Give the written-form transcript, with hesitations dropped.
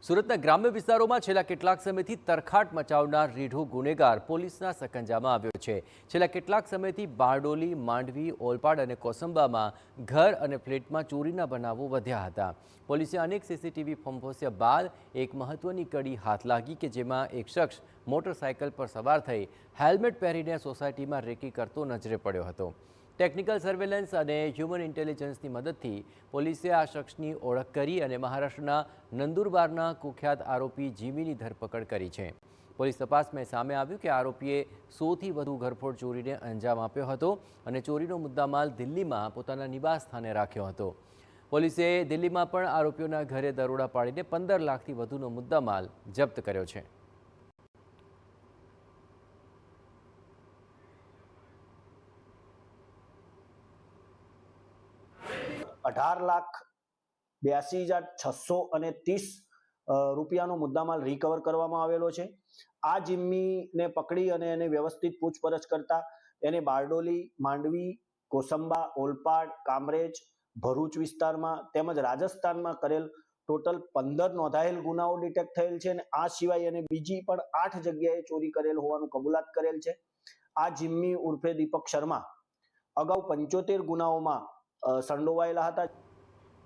સુરતના ગ્રામ્ય વિસ્તારોમાં છેલ્લા કેટલાક સમયથી તરખાટ મચાવનાર રીઢો ગુનેગાર પોલીસના સકંજામાં આવ્યો છે। છેલ્લા કેટલાક સમયથી બારડોલી, માંડવી, ઓલપાડ અને કોસંબામાં ઘર અને ફ્લેટમાં ચોરીના બનાવો વધ્યા હતા। પોલીસે અનેક સીસીટીવી ફંફોસ્યા બાદ એક મહત્વની કડી હાથ લાગી કે જેમાં એક શખ્સ મોટરસાયકલ પર સવાર થઈ હેલ્મેટ પહેરીને સોસાયટીમાં રેકી કરતો નજરે પડ્યો હતો। ટેકનિકલ સર્વેલન્સ અને હ્યુમન ઇન્ટેલિજન્સની મદદથી પોલીસે આ શખ્સની ઓળખ કરી અને મહારાષ્ટ્રના નંદુરબારના કુખ્યાત આરોપી જીમીની ધરપકડ કરી છે। પોલીસ તપાસમાં સામે આવ્યું કે આરોપીએ 100થી વધુ ઘરફોડ ચોરીને અંજામ આપ્યો હતો અને ચોરીનો મુદ્દામાલ દિલ્હીમાં પોતાના નિવાસ સ્થાને રાખ્યો હતો। પોલીસે દિલ્હીમાં પણ આરોપીઓના ઘરે દરોડા પાડીને 15 લાખથી વધુનો મુદ્દામાલ જપ્ત કર્યો છે। 18,82,630 રૂપિયાનો મુદ્દામાલ રિકવર કરવામાં આવેલો છે। આ જિમ્મીને પકડી અને એને વ્યવસ્થિત પૂછપરછ કરતા એને બારડોલી, માંડવી, કોસંબા, ઓલપાડ, કામરેજ, ભરૂચ વિસ્તારમાં તેમજ રાજસ્થાનમાં કરેલ ટોટલ 15 નોંધાયેલ ગુનાઓ ડિટેક્ટ થયેલ છે અને આ સિવાય એને બીજી પણ 8 જગ્યાએ ચોરી કરેલ હોવાનું કબૂલાત કરેલ છે। આ જિમ્મી ઉર્ફે દીપક શર્મા અગાઉ 75 ગુનાઓમાં સંડોવાયેલા હતા।